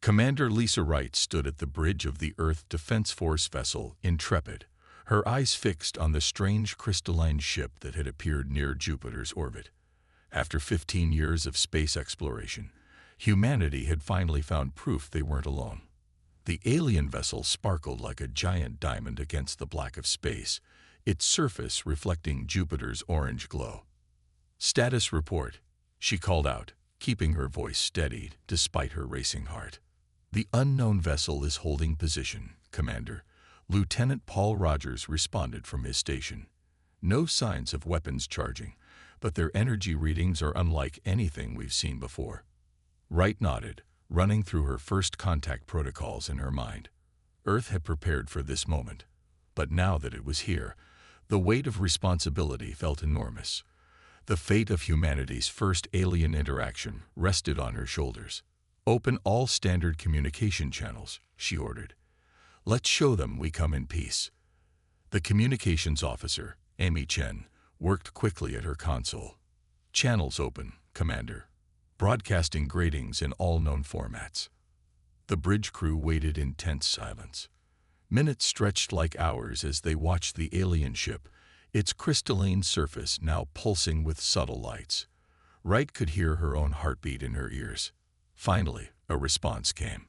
Commander Lisa Wright stood at the bridge of the Earth Defense Force vessel Intrepid, her eyes fixed on the strange crystalline ship that had appeared near Jupiter's orbit. After 15 years of space exploration, humanity had finally found proof they weren't alone. The alien vessel sparkled like a giant diamond against the black of space, its surface reflecting Jupiter's orange glow. "Status report," she called out, keeping her voice steady despite her racing heart. "The unknown vessel is holding position, Commander," Lieutenant Paul Rogers responded from his station. "No signs of weapons charging, but their energy readings are unlike anything we've seen before." Wright nodded, running through her first contact protocols in her mind. Earth had prepared for this moment, but now that it was here, the weight of responsibility felt enormous. The fate of humanity's first alien interaction rested on her shoulders. "Open all standard communication channels," she ordered. "Let's show them we come in peace." The communications officer, Amy Chen, worked quickly at her console. "Channels open, Commander. Broadcasting greetings in all known formats." The bridge crew waited in tense silence. Minutes stretched like hours as they watched the alien ship, its crystalline surface now pulsing with subtle lights. Wright could hear her own heartbeat in her ears. Finally, a response came.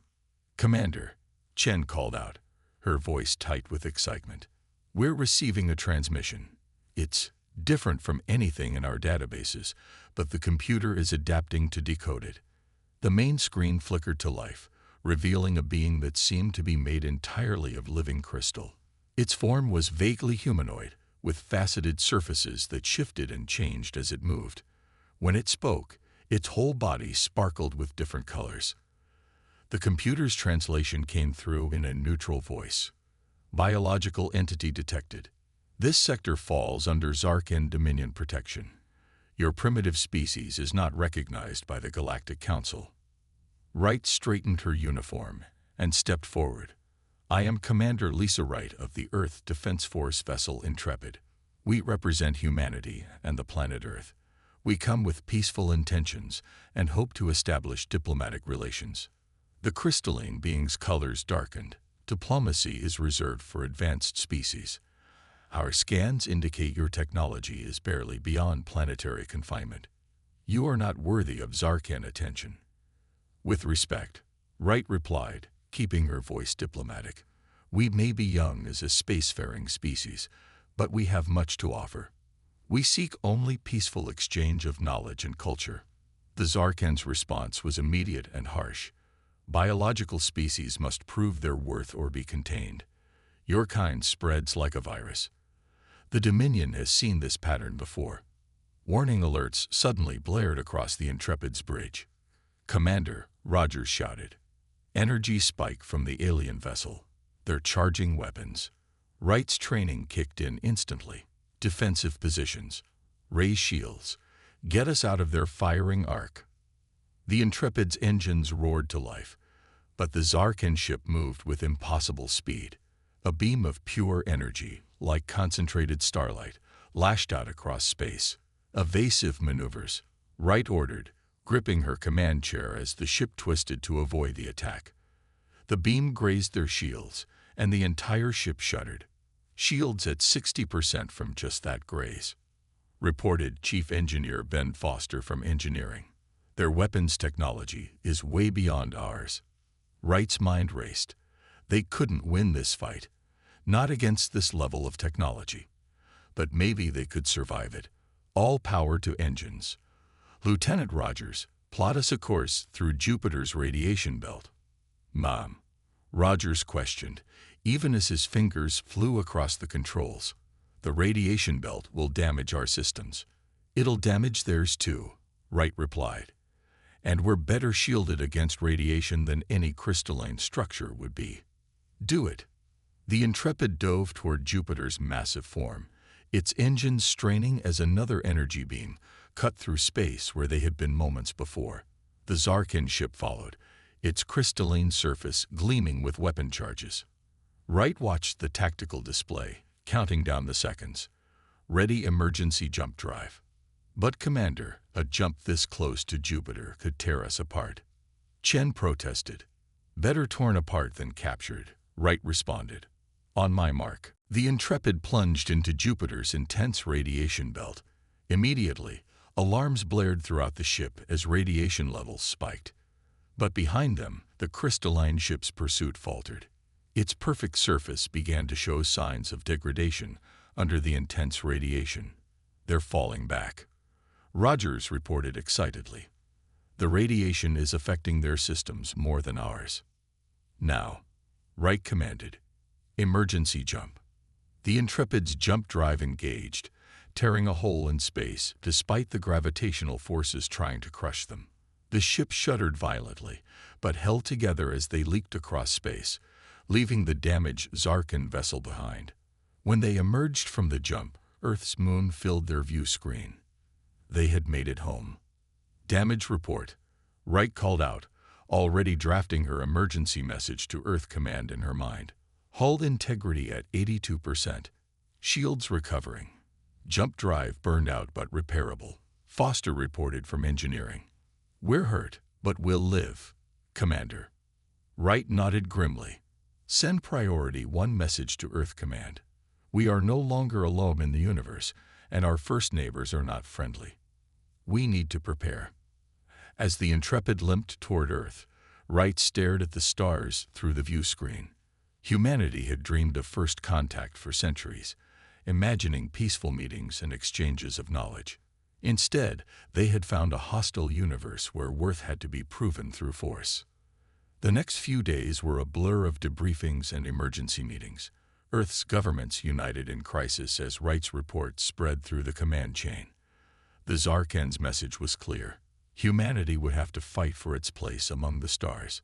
"Commander," Chen called out, her voice tight with excitement. "We're receiving a transmission. It's different from anything in our databases, but the computer is adapting to decode it." The main screen flickered to life, revealing a being that seemed to be made entirely of living crystal. Its form was vaguely humanoid, with faceted surfaces that shifted and changed as it moved. When it spoke, its whole body sparkled with different colors. The computer's translation came through in a neutral voice. "Biological entity detected. This sector falls under Zarkan Dominion protection. Your primitive species is not recognized by the Galactic Council." Wright straightened her uniform and stepped forward. "I am Commander Lisa Wright of the Earth Defense Force vessel Intrepid. We represent humanity and the planet Earth. We come with peaceful intentions and hope to establish diplomatic relations." The crystalline being's colors darkened. "Diplomacy is reserved for advanced species. Our scans indicate your technology is barely beyond planetary confinement. You are not worthy of Zarkan attention." "With respect," Wright replied, keeping her voice diplomatic. "We may be young as a spacefaring species, but we have much to offer. We seek only peaceful exchange of knowledge and culture." The Zarkan's response was immediate and harsh. "Biological species must prove their worth or be contained. Your kind spreads like a virus. The Dominion has seen this pattern before." Warning alerts suddenly blared across the Intrepid's bridge. "Commander," Rogers shouted. "Energy spike from the alien vessel. They're charging weapons." Wright's training kicked in instantly. "Defensive positions. Raise shields. Get us out of their firing arc." The Intrepid's engines roared to life, but the Zarkan ship moved with impossible speed. A beam of pure energy, like concentrated starlight, lashed out across space. "Evasive maneuvers," Wright ordered, gripping her command chair as the ship twisted to avoid the attack. The beam grazed their shields, and the entire ship shuddered. "Shields at 60% from just that graze," reported Chief Engineer Ben Foster from Engineering. "Their weapons technology is way beyond ours." Wright's mind raced. They couldn't win this fight, not against this level of technology. But maybe they could survive it. "All power to engines. Lieutenant Rogers, plot us a course through Jupiter's radiation belt." "Mom," Rogers questioned, even as his fingers flew across the controls. "The radiation belt will damage our systems." "It'll damage theirs too," Wright replied. "And we're better shielded against radiation than any crystalline structure would be." "Do it." The Intrepid dove toward Jupiter's massive form, its engines straining as another energy beam cut through space where they had been moments before. The Zarkan ship followed, its crystalline surface gleaming with weapon charges. Wright watched the tactical display, counting down the seconds. "Ready emergency jump drive." "But Commander, a jump this close to Jupiter could tear us apart." Chen protested. Better torn apart than captured, Wright responded. On my mark. The Intrepid plunged into Jupiter's intense radiation belt. Immediately, alarms blared throughout the ship as radiation levels spiked. But behind them, the crystalline ship's pursuit faltered. Its perfect surface began to show signs of degradation under the intense radiation. They're falling back, Rogers reported excitedly. The radiation is affecting their systems more than ours. Now, Wright commanded, emergency jump. The Intrepid's jump drive engaged, tearing a hole in space despite the gravitational forces trying to crush them. The ship shuddered violently, but held together as they leaked across space, leaving the damaged Zarkan vessel behind. When they emerged from the jump, Earth's moon filled their view screen. They had made it home. Damage report, Wright called out, already drafting her emergency message to Earth Command in her mind. Hull integrity at 82%. Shields recovering. Jump drive burned out but repairable, Foster reported from engineering. We're hurt, but we'll live, Commander. Wright nodded grimly. Send priority 1 message to Earth Command. We are no longer alone in the universe, and our first neighbors are not friendly. We need to prepare. As the Intrepid limped toward Earth, Wright stared at the stars through the view screen. Humanity had dreamed of first contact for centuries, imagining peaceful meetings and exchanges of knowledge. Instead, they had found a hostile universe where worth had to be proven through force. The next few days were a blur of debriefings and emergency meetings. Earth's governments united in crisis as Wright's report spread through the command chain. The Zarkan's message was clear. Humanity would have to fight for its place among the stars.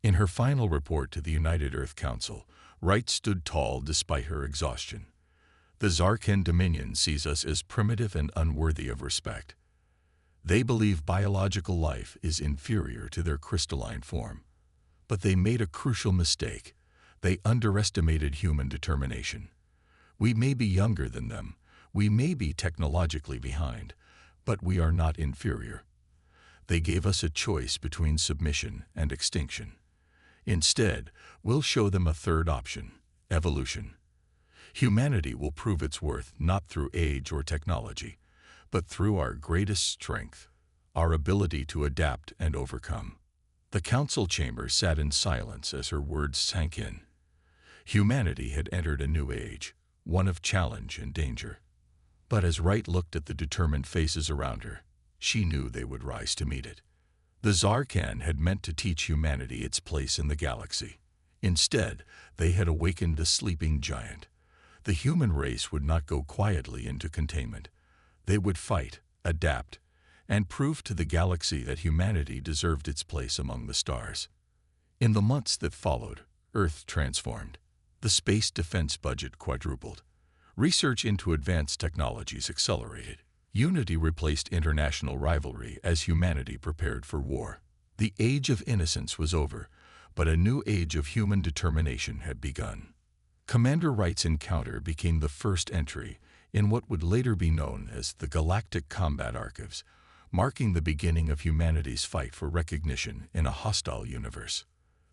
In her final report to the United Earth Council, Wright stood tall despite her exhaustion. The Zarkan Dominion sees us as primitive and unworthy of respect. They believe biological life is inferior to their crystalline form. But they made a crucial mistake. They underestimated human determination. We may be younger than them, we may be technologically behind, but we are not inferior. They gave us a choice between submission and extinction. Instead, we'll show them a third option, evolution. Humanity will prove its worth not through age or technology, but through our greatest strength, our ability to adapt and overcome. The council chamber sat in silence as her words sank in. Humanity had entered a new age, one of challenge and danger. But as Wright looked at the determined faces around her, she knew they would rise to meet it. The Zarkan had meant to teach humanity its place in the galaxy. Instead, they had awakened a sleeping giant. The human race would not go quietly into containment. They would fight, adapt, and prove to the galaxy that humanity deserved its place among the stars. In the months that followed, Earth transformed. The space defense budget quadrupled. Research into advanced technologies accelerated. Unity replaced international rivalry as humanity prepared for war. The age of innocence was over, but a new age of human determination had begun. Commander Wright's encounter became the first entry in what would later be known as the Galactic Combat Archives, marking the beginning of humanity's fight for recognition in a hostile universe.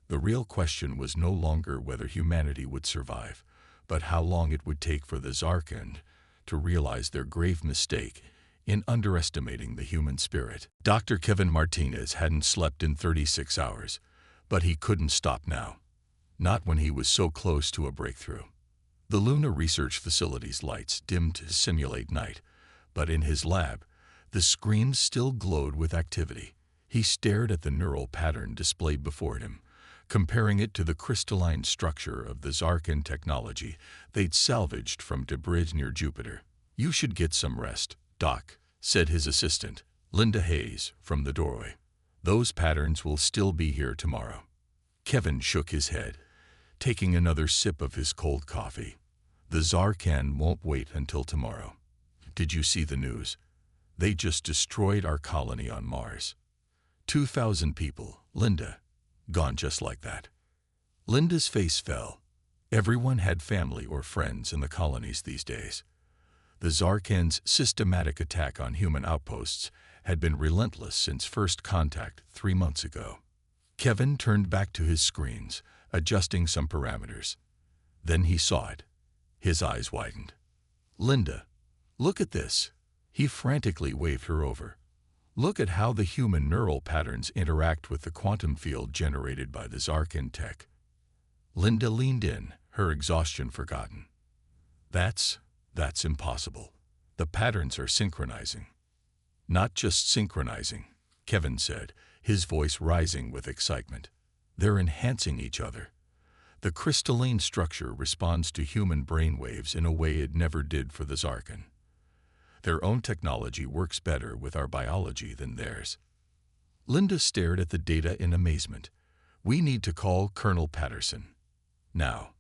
The real question was no longer whether humanity would survive, but how long it would take for the Zarkan to realize their grave mistake in underestimating the human spirit. Dr. Kevin Martinez hadn't slept in 36 hours, but he couldn't stop now. Not when he was so close to a breakthrough. The Luna Research Facility's lights dimmed to simulate night, but in his lab, the screens still glowed with activity. He stared at the neural pattern displayed before him, comparing it to the crystalline structure of the Zarkan technology they'd salvaged from debris near Jupiter. "You should get some rest, Doc," said his assistant, Linda Hayes, from the doorway. "Those patterns will still be here tomorrow." Kevin shook his head, taking another sip of his cold coffee. "The Zarkan won't wait until tomorrow. Did you see the news? They just destroyed our colony on Mars. 2,000 people, Linda, gone just like that." Linda's face fell. Everyone had family or friends in the colonies these days. The Zarkan's systematic attack on human outposts had been relentless since first contact 3 months ago. Kevin turned back to his screens, adjusting some parameters. Then he saw it. His eyes widened. "Linda, look at this." He frantically waved her over. "Look at how the human neural patterns interact with the quantum field generated by the Zarkin tech." Linda leaned in, her exhaustion forgotten. That's impossible. The patterns are synchronizing." "Not just synchronizing," Kevin said, his voice rising with excitement. "They're enhancing each other. The crystalline structure responds to human brainwaves in a way it never did for the Zarkin. Their own technology works better with our biology than theirs." Linda stared at the data in amazement. "We need to call Colonel Patterson now."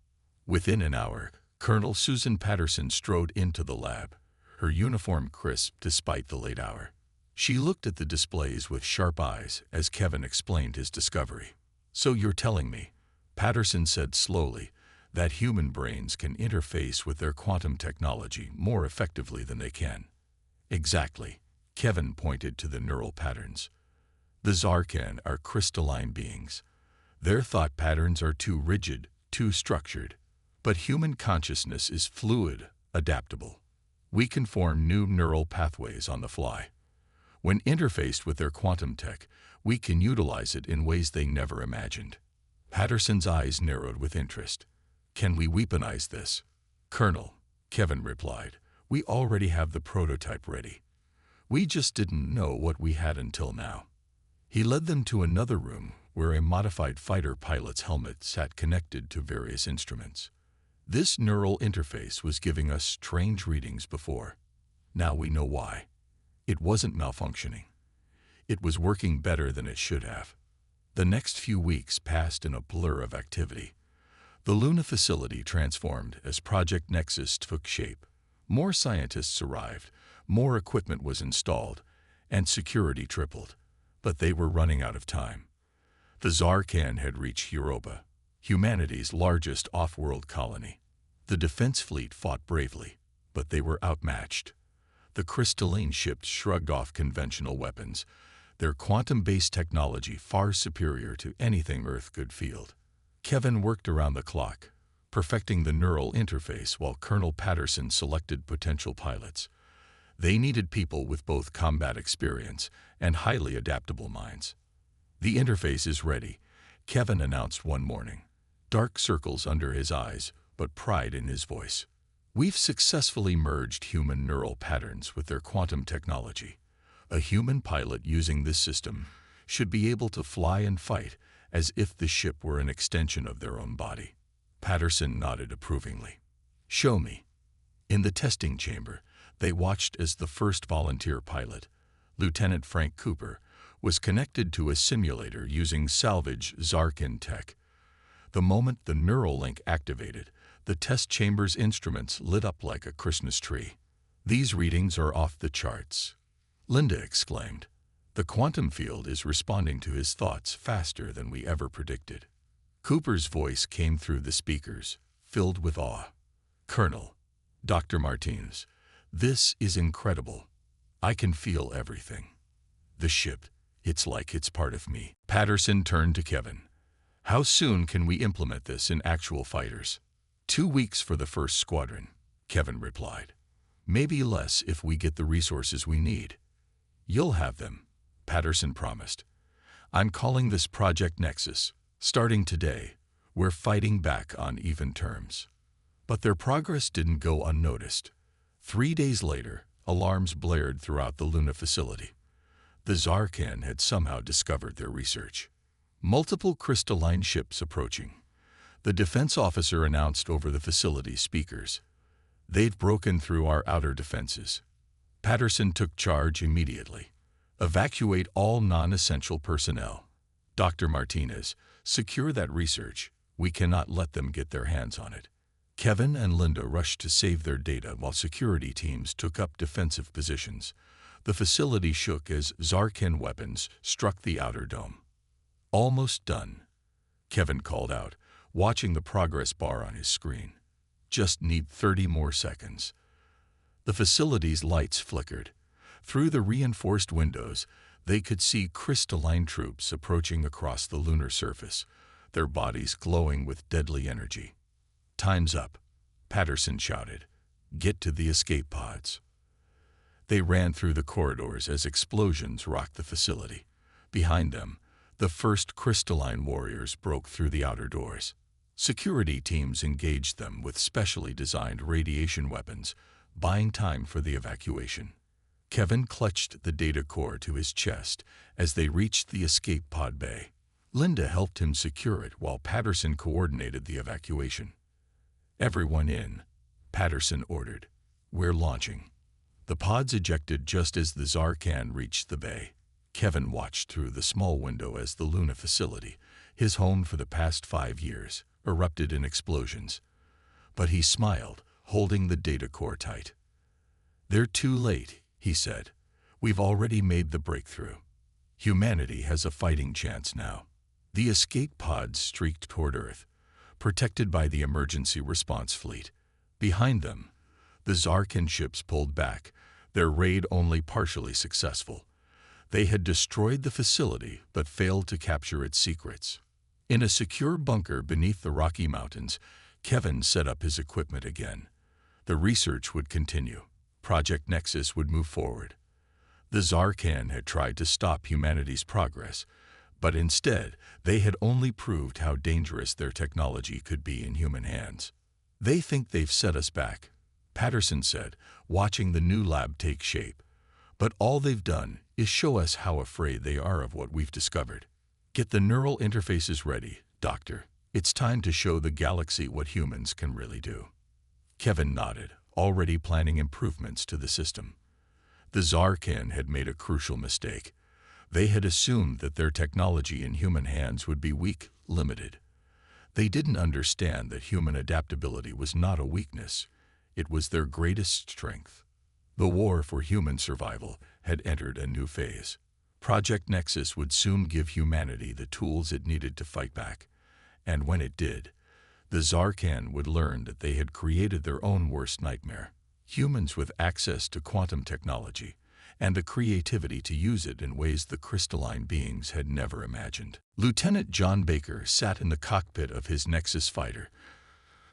Within an hour, Colonel Susan Patterson strode into the lab, her uniform crisp despite the late hour. She looked at the displays with sharp eyes as Kevin explained his discovery. "So you're telling me," Patterson said slowly, "that human brains can interface with their quantum technology more effectively than they can?" "Exactly," Kevin pointed to the neural patterns. "The Zarkan are crystalline beings. Their thought patterns are too rigid, too structured. But human consciousness is fluid, adaptable. We can form new neural pathways on the fly. When interfaced with their quantum tech, we can utilize it in ways they never imagined." Patterson's eyes narrowed with interest. "Can we weaponize this?" "Colonel," Kevin replied, "we already have the prototype ready. We just didn't know what we had until now." He led them to another room where a modified fighter pilot's helmet sat connected to various instruments. This neural interface was giving us strange readings before. Now we know why. It wasn't malfunctioning. It was working better than it should have. The next few weeks passed in a blur of activity. The Luna facility transformed as Project Nexus took shape. More scientists arrived, more equipment was installed, and security tripled. But they were running out of time. The Zarkan had reached Europa, humanity's largest off-world colony. The defense fleet fought bravely, but they were outmatched. The crystalline ships shrugged off conventional weapons, their quantum-based technology far superior to anything Earth could field. Kevin worked around the clock, perfecting the neural interface while Colonel Patterson selected potential pilots. They needed people with both combat experience and highly adaptable minds. "The interface is ready," Kevin announced one morning. Dark circles under his eyes, but pride in his voice. "We've successfully merged human neural patterns with their quantum technology. A human pilot using this system should be able to fly and fight as if the ship were an extension of their own body." Patterson nodded approvingly. "Show me." In the testing chamber, they watched as the first volunteer pilot, Lieutenant Frank Cooper, was connected to a simulator using salvage Zarkin tech. The moment the neural link activated, the test chamber's instruments lit up like a Christmas tree. "These readings are off the charts," Linda exclaimed. "The quantum field is responding to his thoughts faster than we ever predicted." Cooper's voice came through the speakers, filled with awe. "Colonel, Dr. Martinez, this is incredible. I can feel everything. The ship, it's like it's part of me." Patterson turned to Kevin. "How soon can we implement this in actual fighters?" 2 weeks for the first squadron," Kevin replied. "Maybe less if we get the resources we need." "You'll have them," Patterson promised. "I'm calling this Project Nexus. Starting today, we're fighting back on even terms." But their progress didn't go unnoticed. 3 days later, alarms blared throughout the Luna facility. The Zarkan had somehow discovered their research. Multiple crystalline ships approaching. The defense officer announced over the facility's speakers. "They've broken through our outer defenses." Patterson took charge immediately. "Evacuate all non-essential personnel. Dr. Martinez, secure that research. We cannot let them get their hands on it." Kevin and Linda rushed to save their data while security teams took up defensive positions. The facility shook as Zarkan weapons struck the outer dome. "Almost done," Kevin called out, watching the progress bar on his screen. "Just need 30 more seconds." The facility's lights flickered. Through the reinforced windows, They could see crystalline troops approaching across the lunar surface, their bodies glowing with deadly energy. "Time's up," Patterson shouted. "Get to the escape pods." They ran through the corridors as explosions rocked the facility. Behind them, the first crystalline warriors broke through the outer doors. Security teams engaged them with specially designed radiation weapons, buying time for the evacuation. Kevin clutched the data core to his chest as they reached the escape pod bay. Linda helped him secure it while Patterson coordinated the evacuation. "Everyone in," Patterson ordered. "We're launching." The pods ejected just as the Zarkan reached the bay. Kevin watched through the small window as the Luna facility, his home for the past 5 years, erupted in explosions. But he smiled, holding the data core tight. "They're too late," he said. "We've already made the breakthrough. Humanity has a fighting chance now." The escape pods streaked toward Earth, protected by the emergency response fleet. Behind them, the Zarkan ships pulled back, their raid only partially successful. They had destroyed the facility but failed to capture its secrets. In a secure bunker beneath the Rocky Mountains, Kevin set up his equipment again. The research would continue. Project Nexus would move forward. The Zarkan had tried to stop humanity's progress, but instead they had only proved how dangerous their technology could be in human hands. "They think they've set us back," Patterson said, watching the new lab take shape. "But all they've done is show us how afraid they are of what we've discovered. Get the neural interfaces ready, Doctor. It's time to show the galaxy what humans can really do." Kevin nodded, already planning improvements to the system. The Zarkan had made a crucial mistake. They had assumed that their technology in human hands would be weak, limited. They didn't understand that human adaptability was not a weakness. It was their greatest strength. The war for human survival had entered a new phase. Project Nexus would soon give humanity the tools it needed to fight back. And when it did, the Zarkan would learn that they had created their own worst nightmare. Humans with access to quantum technology and the creativity to use it in ways the crystalline beings had never imagined. Lieutenant John Baker sat in the cockpit of his Nexus fighter,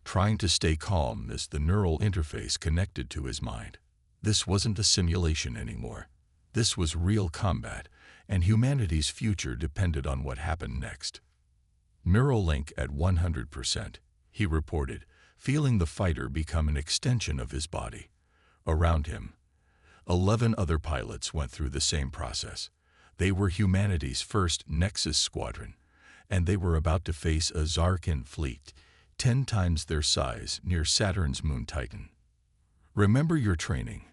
trying to stay calm as the neural interface connected to his mind. This wasn't a simulation anymore. This was real combat, and humanity's future depended on what happened next. "Neural link at 100%, he reported, feeling the fighter become an extension of his body. Around him, 11 other pilots went through the same process. They were humanity's first Nexus squadron, and they were about to face a Zarkan fleet 10 times their size near Saturn's moon Titan. "Remember your training."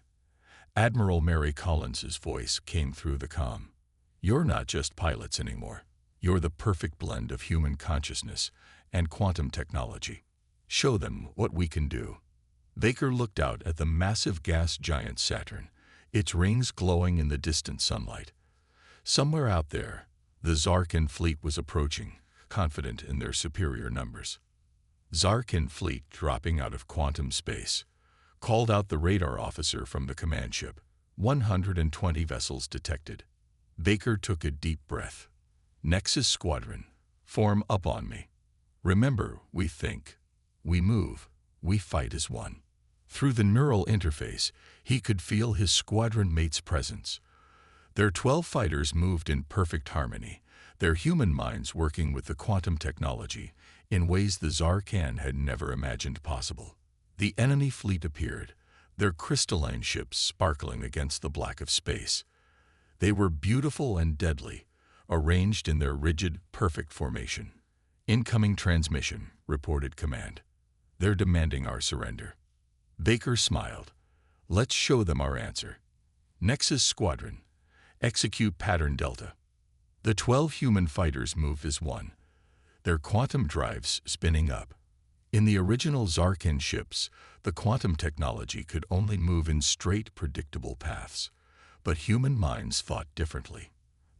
Admiral Mary Collins's voice came through the comm. "You're not just pilots anymore. You're the perfect blend of human consciousness and quantum technology. Show them what we can do." Baker looked out at the massive gas giant Saturn, its rings glowing in the distant sunlight. Somewhere out there, the Zarkan fleet was approaching, confident in their superior numbers. "Zarkan fleet dropping out of quantum space," called out the radar officer from the command ship. 120 vessels detected. Baker took a deep breath. "Nexus Squadron, form up on me. Remember, we think, we move, we fight as one." Through the neural interface, he could feel his squadron mate's presence. Their 12 fighters moved in perfect harmony, their human minds working with the quantum technology in ways the Zarkan had never imagined possible. The enemy fleet appeared, their crystalline ships sparkling against the black of space. They were beautiful and deadly, arranged in their rigid, perfect formation. "Incoming transmission," reported command. "They're demanding our surrender." Baker smiled. "Let's show them our answer. Nexus Squadron, execute pattern Delta." The 12 human fighters moved as one, their quantum drives spinning up. In the original Zarkan ships, the quantum technology could only move in straight, predictable paths. But human minds thought differently.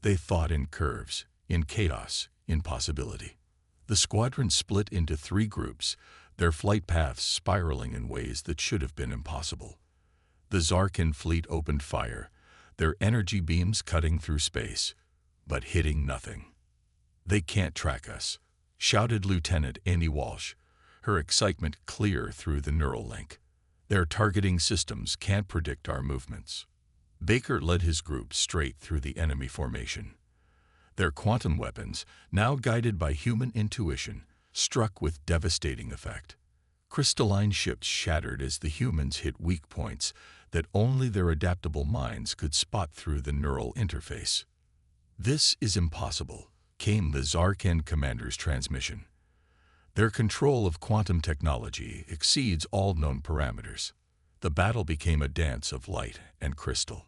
They thought in curves, in chaos, in possibility. The squadron split into 3 groups, their flight paths spiraling in ways that should have been impossible. The Zarkan fleet opened fire, their energy beams cutting through space, but hitting nothing. "They can't track us," shouted Lieutenant Annie Walsh, her excitement clear through the neural link. "Their targeting systems can't predict our movements." Baker led his group straight through the enemy formation. Their quantum weapons, now guided by human intuition, struck with devastating effect. Crystalline ships shattered as the humans hit weak points that only their adaptable minds could spot through the neural interface. "This is impossible," came the Zarkan commander's transmission. "Their control of quantum technology exceeds all known parameters." The battle became a dance of light and crystal.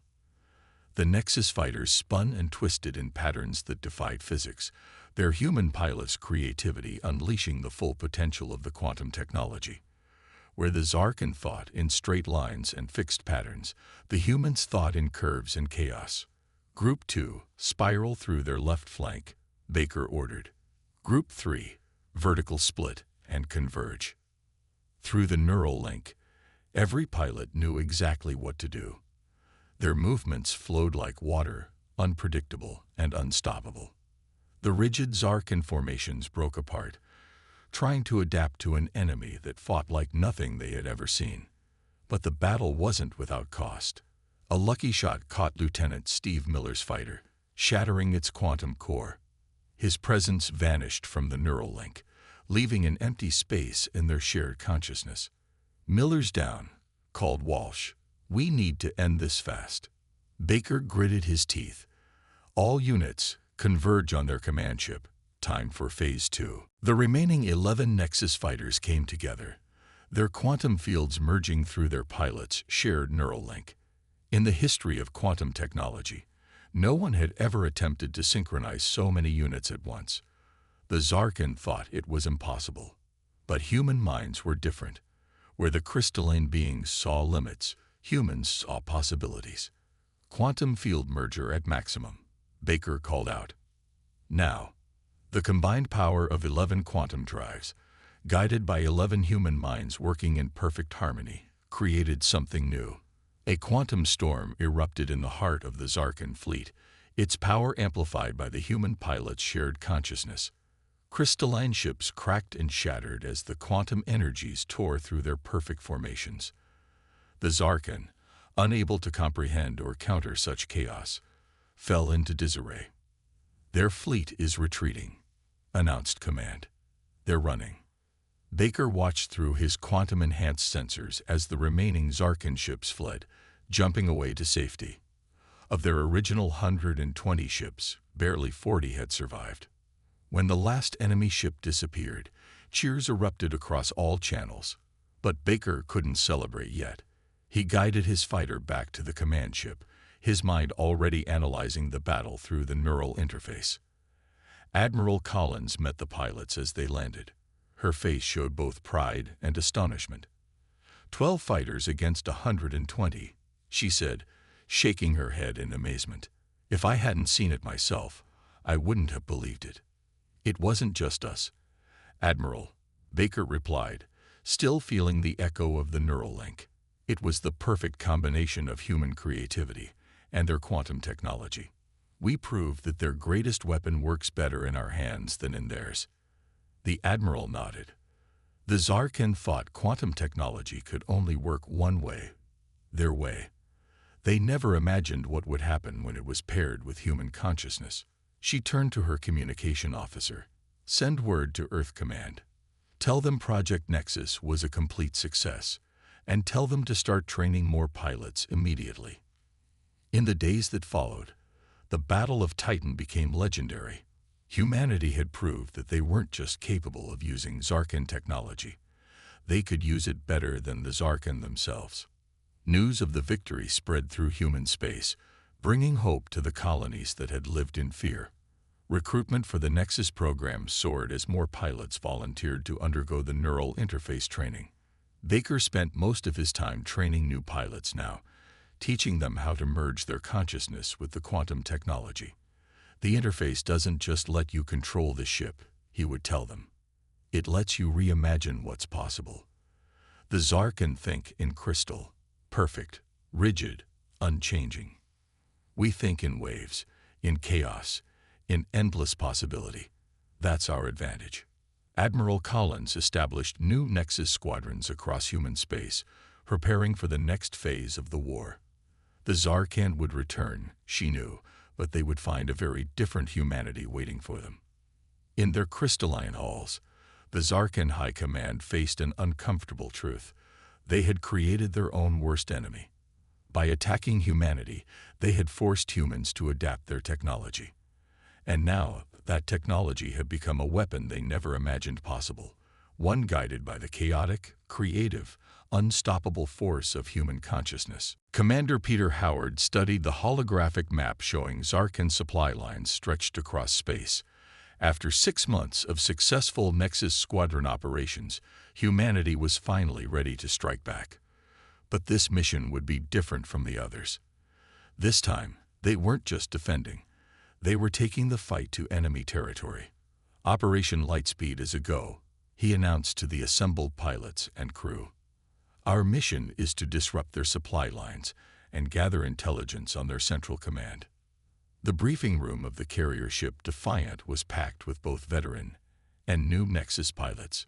The Nexus fighters spun and twisted in patterns that defied physics, their human pilots' creativity unleashing the full potential of the quantum technology. Where the Zarkan thought in straight lines and fixed patterns, the humans thought in curves and chaos. "Group 2, spiral through their left flank," Baker ordered. "Group 3, vertical split and converge." Through the neural link, every pilot knew exactly what to do. Their movements flowed like water, unpredictable and unstoppable. The rigid Zarkan formations broke apart, trying to adapt to an enemy that fought like nothing they had ever seen. But the battle wasn't without cost. A lucky shot caught Lieutenant Steve Miller's fighter, shattering its quantum core. His presence vanished from the neural link, leaving an empty space in their shared consciousness. "Miller's down," called Walsh. "We need to end this fast." Baker gritted his teeth. "All units, converge on their command ship. Time for Phase 2. The remaining 11 Nexus fighters came together, their quantum fields merging through their pilots' shared neural link. In the history of quantum technology, no one had ever attempted to synchronize so many units at once. The Zarkan thought it was impossible. But human minds were different. Where the crystalline beings saw limits, humans saw possibilities. "Quantum field merger at maximum," Baker called out. Now, the combined power of 11 quantum drives, guided by 11 human minds working in perfect harmony, created something new. A quantum storm erupted in the heart of the Zarkan fleet, its power amplified by the human pilots' shared consciousness. Crystalline ships cracked and shattered as the quantum energies tore through their perfect formations. The Zarkan, unable to comprehend or counter such chaos, fell into disarray. "Their fleet is retreating," announced command. "They're running." Baker watched through his quantum-enhanced sensors as the remaining Zarkan ships fled, jumping away to safety. Of their original 120 ships, barely 40 had survived. When the last enemy ship disappeared, cheers erupted across all channels. But Baker couldn't celebrate yet. He guided his fighter back to the command ship, his mind already analyzing the battle through the neural interface. Admiral Collins met the pilots as they landed. Her face showed both pride and astonishment. 12 fighters against 120, she said, shaking her head in amazement. "If I hadn't seen it myself, I wouldn't have believed it." "It wasn't just us, Admiral," Baker replied, still feeling the echo of the neural link. "It was the perfect combination of human creativity and their quantum technology. We proved that their greatest weapon works better in our hands than in theirs." The Admiral nodded. The Zarkan thought quantum technology could only work one way, their way. They never imagined what would happen when it was paired with human consciousness. She turned to her communication officer. "Send word to Earth Command. Tell them Project Nexus was a complete success, and tell them to start training more pilots immediately." In the days that followed, the Battle of Titan became legendary. Humanity had proved that they weren't just capable of using Zarkan technology. They could use it better than the Zarkan themselves. News of the victory spread through human space, bringing hope to the colonies that had lived in fear. Recruitment for the Nexus program soared as more pilots volunteered to undergo the neural interface training. Baker spent most of his time training new pilots now, teaching them how to merge their consciousness with the quantum technology. "The interface doesn't just let you control the ship," he would tell them. "It lets you reimagine what's possible." The Zarkan think in crystal, perfect, rigid, unchanging. We think in waves, in chaos, in endless possibility. That's our advantage. Admiral Collins established new Nexus squadrons across human space, preparing for the next phase of the war. The Zarkand would return, she knew, but they would find a very different humanity waiting for them. In their crystalline halls, the Zarkand High Command faced an uncomfortable truth. They had created their own worst enemy. By attacking humanity, they had forced humans to adapt their technology. And now, that technology had become a weapon they never imagined possible, one guided by the chaotic, creative, unstoppable force of human consciousness. Commander Peter Howard studied the holographic map showing Zarkand supply lines stretched across space. After 6 months of successful Nexus squadron operations, humanity was finally ready to strike back. But this mission would be different from the others. This time, they weren't just defending. They were taking the fight to enemy territory. Operation Lightspeed is a go, he announced to the assembled pilots and crew. Our mission is to disrupt their supply lines and gather intelligence on their central command. The briefing room of the carrier ship Defiant was packed with both veteran and new Nexus pilots.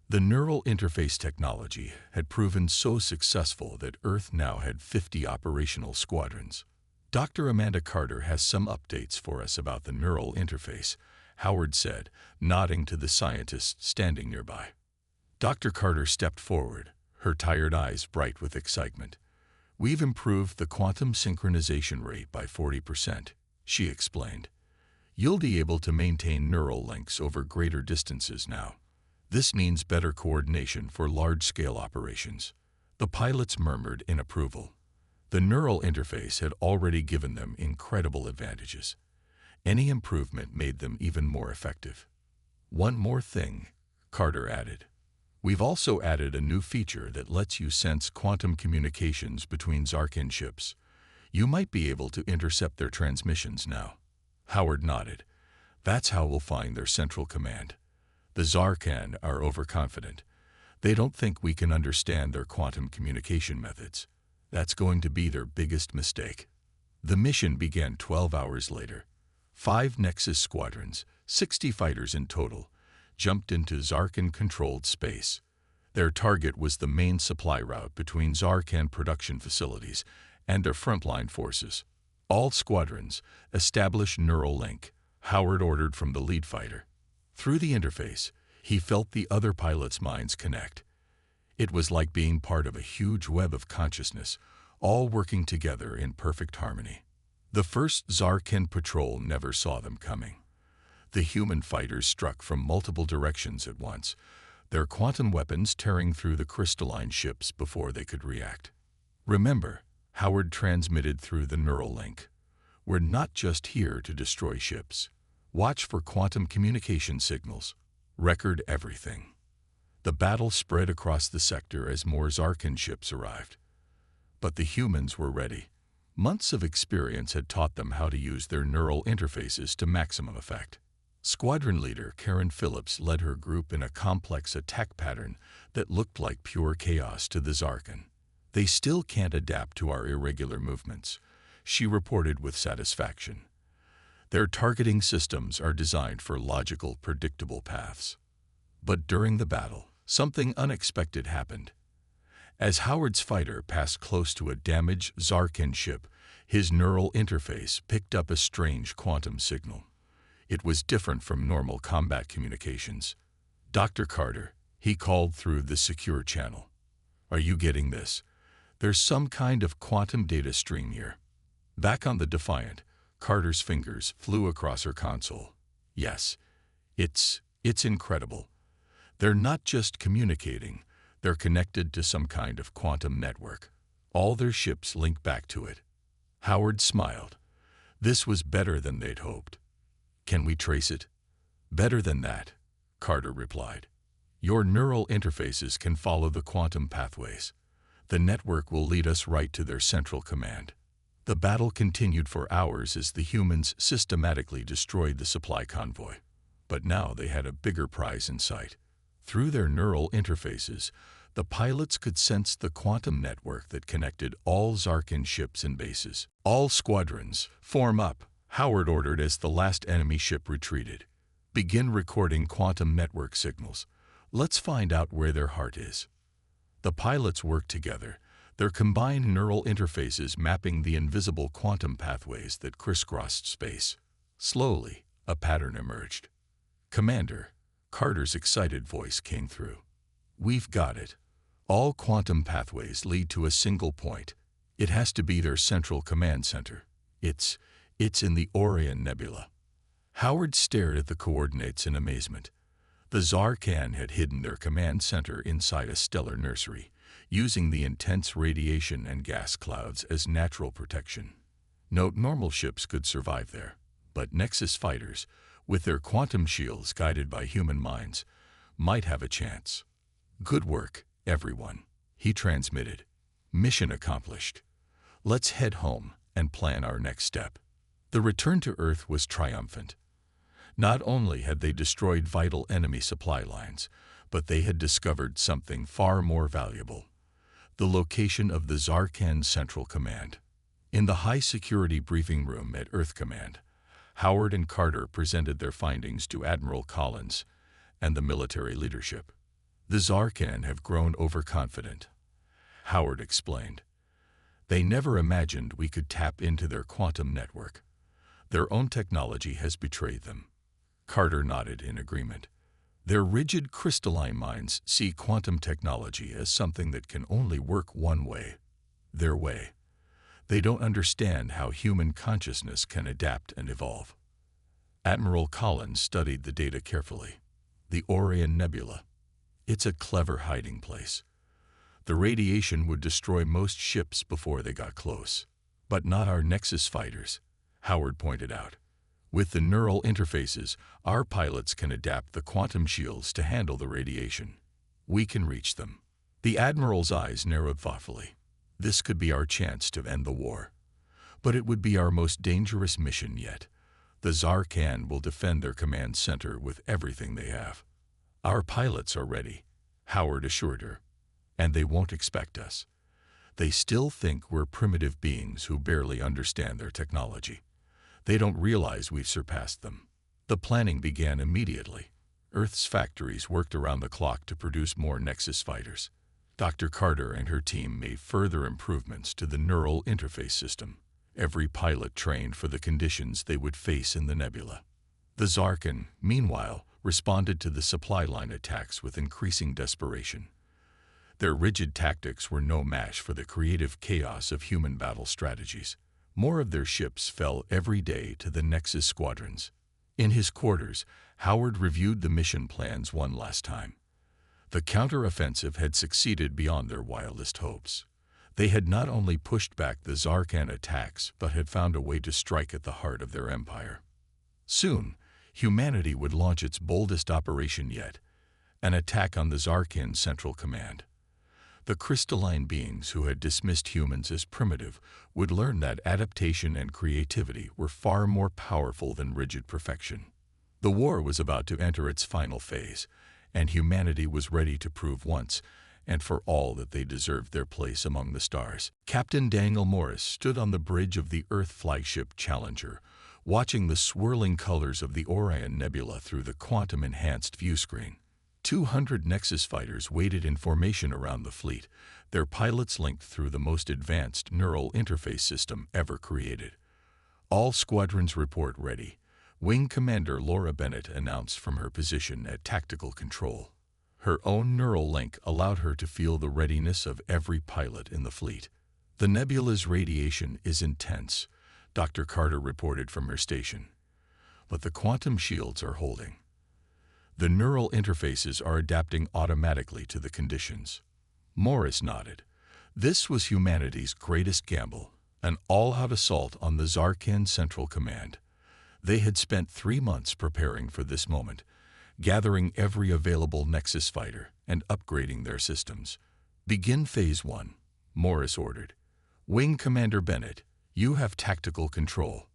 The neural interface technology had proven so successful that Earth now had 50 operational squadrons. Dr. Amanda Carter has some updates for us about the neural interface, Howard said, nodding to the scientists standing nearby. Dr. Carter stepped forward, her tired eyes bright with excitement. We've improved the quantum synchronization rate by 40%, she explained. You'll be able to maintain neural links over greater distances now. This means better coordination for large-scale operations. The pilots murmured in approval. The neural interface had already given them incredible advantages. Any improvement made them even more effective. One more thing, Carter added. We've also added a new feature that lets you sense quantum communications between Zarkand ships. You might be able to intercept their transmissions now. Howard nodded. That's how we'll find their central command. The Zarkand are overconfident. They don't think we can understand their quantum communication methods. That's going to be their biggest mistake. The mission began 12 hours later. 5 Nexus squadrons, 60 fighters in total, jumped into Zarkand-controlled space. Their target was the main supply route between Zarkand production facilities and their frontline forces. All squadrons establish neural link, Howard ordered from the lead fighter. Through the interface, he felt the other pilots' minds connect. It was like being part of a huge web of consciousness, all working together in perfect harmony. The first Zarkand patrol never saw them coming. The human fighters struck from multiple directions at once, their quantum weapons tearing through the crystalline ships before they could react. Remember, Howard transmitted through the neural link. We're not just here to destroy ships. Watch for quantum communication signals. Record everything. The battle spread across the sector as more Zarkand ships arrived. But the humans were ready. Months of experience had taught them how to use their neural interfaces to maximum effect. Squadron leader Karen Phillips led her group in a complex attack pattern that looked like pure chaos to the Zarkand. They still can't adapt to our irregular movements, she reported with satisfaction. Their targeting systems are designed for logical, predictable paths. But during the battle, something unexpected happened. As Howard's fighter passed close to a damaged Zarkand ship, his neural interface picked up a strange quantum signal. It was different from normal combat communications. Dr. Carter, he called through the secure channel. Are you getting this? There's some kind of quantum data stream here. Back on the Defiant, Carter's fingers flew across her console. Yes, it's incredible. They're not just communicating, they're connected to some kind of quantum network. All their ships link back to it. Howard smiled. This was better than they'd hoped. Can we trace it? Better than that, Carter replied. Your neural interfaces can follow the quantum pathways. The network will lead us right to their central command. The battle continued for hours as the humans systematically destroyed the supply convoy. But now they had a bigger prize in sight. Through their neural interfaces, The pilots could sense the quantum network that connected all Zarkin ships and bases. "All squadrons, form up," Howard ordered as the last enemy ship retreated. "Begin recording quantum network signals. Let's find out where their heart is." The pilots worked together, their combined neural interfaces mapping the invisible quantum pathways that crisscrossed space. Slowly, a pattern emerged. "Commander," Carter's excited voice came through. "We've got it. All quantum pathways lead to a single point. It has to be their central command center. It's in the Orion Nebula." Howard stared at the coordinates in amazement. The Zarkan had hidden their command center inside a stellar nursery, using the intense radiation and gas clouds as natural protection. No normal ships could survive there, but Nexus fighters, with their quantum shields guided by human minds, might have a chance. "Good work, everyone," he transmitted. "Mission accomplished. Let's head home and plan our next step." The return to Earth was triumphant. Not only had they destroyed vital enemy supply lines, but they had discovered something far more valuable: the location of the Zarkan Central Command. In the high-security briefing room at Earth Command, Howard and Carter presented their findings to Admiral Collins and the military leadership. "The Zarkan have grown overconfident," Howard explained. "They never imagined we could tap into their quantum network. Their own technology has betrayed them." Carter nodded in agreement. "Their rigid crystalline minds see quantum technology as something that can only work one way, their way. They don't understand how human consciousness can adapt and evolve." Admiral Collins studied the data carefully. "The Orion Nebula. It's a clever hiding place. The radiation would destroy most ships before they got close. But not our Nexus fighters," Howard pointed out. "With the neural interfaces, our pilots can adapt the quantum shields to handle the radiation. We can reach them." The Admiral's eyes narrowed thoughtfully. "This could be our chance to end the war. But it would be our most dangerous mission yet. The Zarkan will defend their command center with everything they have." "Our pilots are ready," Howard assured her. "And they won't expect us. They still think we're primitive beings who barely understand their technology. They don't realize we've surpassed them." The planning began immediately. Earth's factories worked around the clock to produce more Nexus fighters. Dr. Carter and her team made further improvements to the neural interface system. Every pilot trained for the conditions they would face in the nebula. The Zarkan, meanwhile, responded to the supply line attacks with increasing desperation. Their rigid tactics were no match for the creative chaos of human battle strategies. More of their ships fell every day to the Nexus squadrons. In his quarters, Howard reviewed the mission plans one last time. The counteroffensive had succeeded beyond their wildest hopes. They had not only pushed back the Zarkan attacks, but had found a way to strike at the heart of their empire. Soon, humanity would launch its boldest operation yet, an attack on the Zarkan Central Command. The crystalline beings who had dismissed humans as primitive would learn that adaptation and creativity were far more powerful than rigid perfection. The war was about to enter its final phase, and humanity was ready to prove once and for all that they deserved their place among the stars. Captain Daniel Morris stood on the bridge of the Earth flagship Challenger, watching the swirling colors of the Orion Nebula through the quantum-enhanced viewscreen. 200 Nexus fighters waited in formation around the fleet, their pilots linked through the most advanced neural interface system ever created. "All squadrons report ready," Wing Commander Laura Bennett announced from her position at tactical control. Her own neural link allowed her to feel the readiness of every pilot in the fleet. "The nebula's radiation is intense," Dr. Carter reported from her station. "But the quantum shields are holding. The neural interfaces are adapting automatically to the conditions." Morris nodded. This was humanity's greatest gamble, an all-out assault on the Zarkan Central Command. They had spent 3 months preparing for this moment, gathering every available Nexus fighter and upgrading their systems. "Begin Phase 1, Morris ordered. "Wing Commander Bennett, you have tactical control."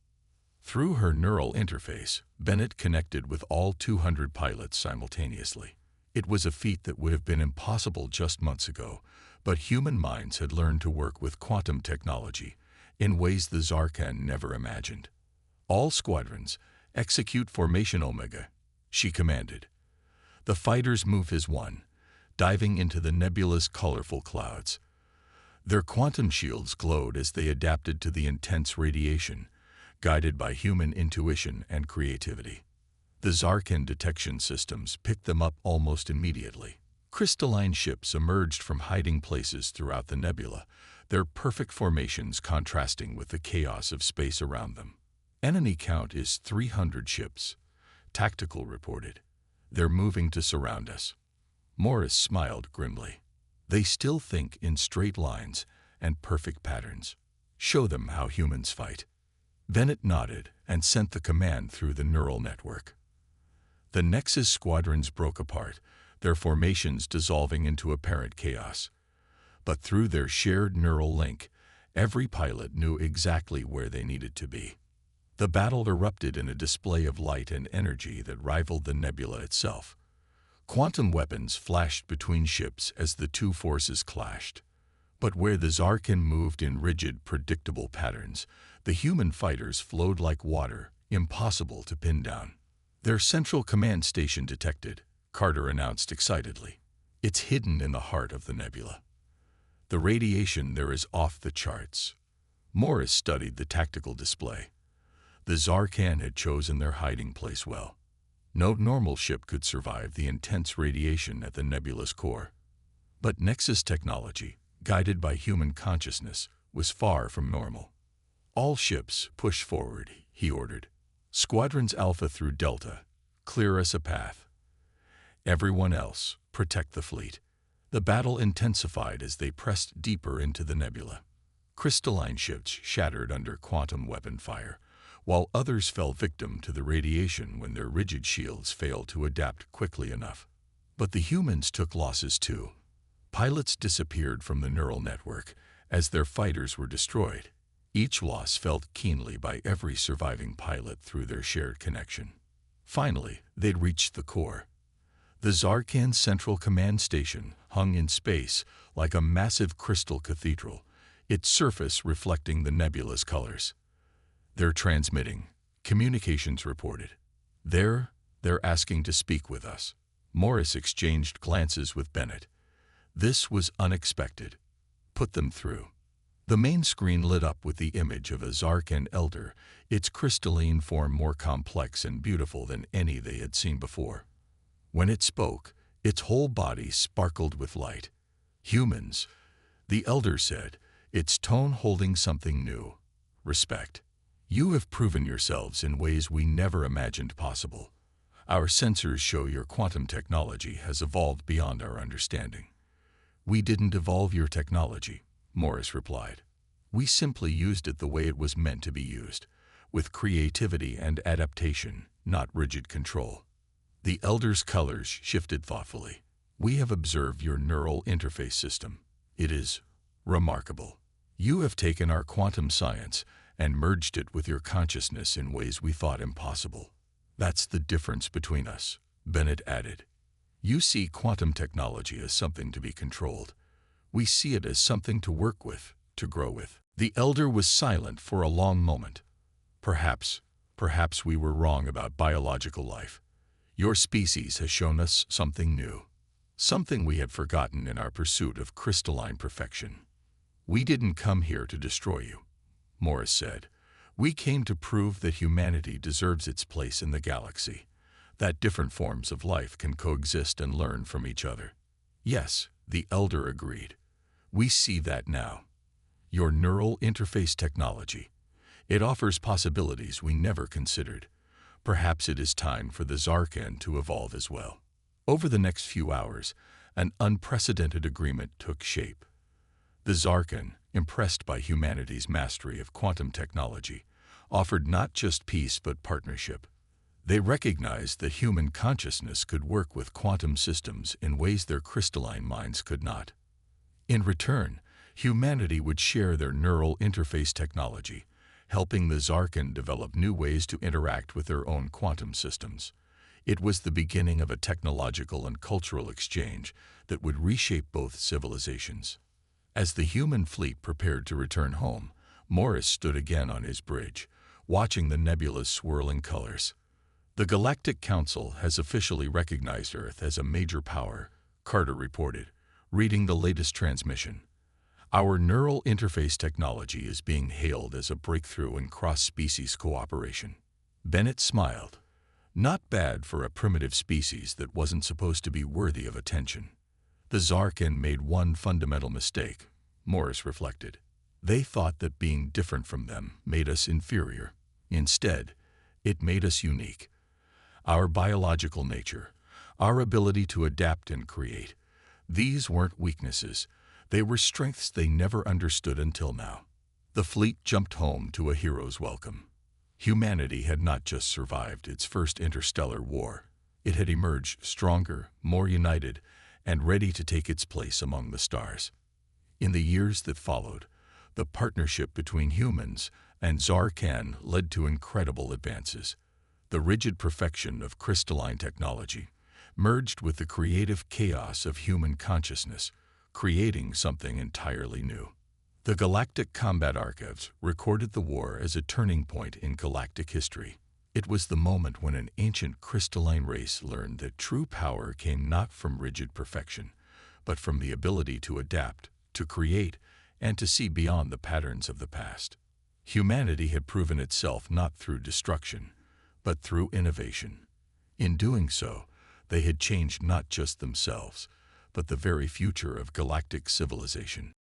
Through her neural interface, Bennett connected with all 200 pilots simultaneously. It was a feat that would have been impossible just months ago, but human minds had learned to work with quantum technology in ways the Zarkan never imagined. "All squadrons, execute Formation Omega," she commanded. The fighters moved as one, diving into the nebula's colorful clouds. Their quantum shields glowed as they adapted to the intense radiation, guided by human intuition and creativity. The Zarkan detection systems picked them up almost immediately. Crystalline ships emerged from hiding places throughout the nebula, their perfect formations contrasting with the chaos of space around them. "Enemy count is 300 ships," Tactical reported. "They're moving to surround us." Morris smiled grimly. "They still think in straight lines and perfect patterns. Show them how humans fight." Bennett nodded and sent the command through the neural network. The Nexus squadrons broke apart, their formations dissolving into apparent chaos. But through their shared neural link, every pilot knew exactly where they needed to be. The battle erupted in a display of light and energy that rivaled the nebula itself. Quantum weapons flashed between ships as the two forces clashed. But where the Zarkan moved in rigid, predictable patterns, the human fighters flowed like water, impossible to pin down. "Their central command station detected," Carter announced excitedly. "It's hidden in the heart of the nebula. The radiation there is off the charts." Morris studied the tactical display. The Zarkan had chosen their hiding place well. No normal ship could survive the intense radiation at the nebula's core. But Nexus technology, guided by human consciousness, was far from normal. "All ships, push forward," he ordered. "Squadrons Alpha through Delta, clear us a path. Everyone else, protect the fleet." The battle intensified as they pressed deeper into the nebula. Crystalline ships shattered under quantum weapon fire, while others fell victim to the radiation when their rigid shields failed to adapt quickly enough. But the humans took losses too. Pilots disappeared from the neural network as their fighters were destroyed. Each loss felt keenly by every surviving pilot through their shared connection. Finally, they'd reached the core. The Zarkan Central Command Station hung in space like a massive crystal cathedral, its surface reflecting the nebula's colors. "They're transmitting," communications reported. They're asking to speak with us." Morris exchanged glances with Bennett. This was unexpected. "Put them through." The main screen lit up with the image of a Zarkan elder, its crystalline form more complex and beautiful than any they had seen before. When it spoke, its whole body sparkled with light. "Humans," the elder said, its tone holding something new. "Respect. You have proven yourselves in ways we never imagined possible. Our sensors show your quantum technology has evolved beyond our understanding." "We didn't evolve your technology," Morris replied. "We simply used it the way it was meant to be used, with creativity and adaptation, not rigid control." The elder's colors shifted thoughtfully. "We have observed your neural interface system. It is remarkable. You have taken our quantum science and merged it with your consciousness in ways we thought impossible. That's the difference between us," Bennett added. "You see quantum technology as something to be controlled. We see it as something to work with, to grow with." The elder was silent for a long moment. Perhaps we were wrong about biological life. Your species has shown us something new, something we had forgotten in our pursuit of crystalline perfection." "We didn't come here to destroy you," Morris said. "We came to prove that humanity deserves its place in the galaxy, that different forms of life can coexist and learn from each other." "Yes," the elder agreed. "We see that now. Your neural interface technology. It offers possibilities we never considered. Perhaps it is time for the Zarkan to evolve as well." Over the next few hours, an unprecedented agreement took shape. The Zarkan, impressed by humanity's mastery of quantum technology, offered not just peace but partnership. They recognized that human consciousness could work with quantum systems in ways their crystalline minds could not. In return, humanity would share their neural interface technology, helping the Zarkan develop new ways to interact with their own quantum systems. It was the beginning of a technological and cultural exchange that would reshape both civilizations. As the human fleet prepared to return home, Morris stood again on his bridge, watching the nebula's swirling colors. "The Galactic Council has officially recognized Earth as a major power," Carter reported, reading the latest transmission. "Our neural interface technology is being hailed as a breakthrough in cross-species cooperation." Bennett smiled. Not bad for a primitive species that wasn't supposed to be worthy of attention. The Zarkin made one fundamental mistake, Morris reflected. They thought that being different from them made us inferior. Instead, it made us unique. Our biological nature, our ability to adapt and create, these weren't weaknesses. They were strengths they never understood until now. The fleet jumped home to a hero's welcome. Humanity had not just survived its first interstellar war. It had emerged stronger, more united, and ready to take its place among the stars. In the years that followed, the partnership between humans and Zarkan led to incredible advances. The rigid perfection of crystalline technology merged with the creative chaos of human consciousness, creating something entirely new. The Galactic Combat Archives recorded the war as a turning point in galactic history. It was the moment when an ancient crystalline race learned that true power came not from rigid perfection, but from the ability to adapt, to create, and to see beyond the patterns of the past. Humanity had proven itself not through destruction, but through innovation. In doing so, they had changed not just themselves, but the very future of galactic civilization.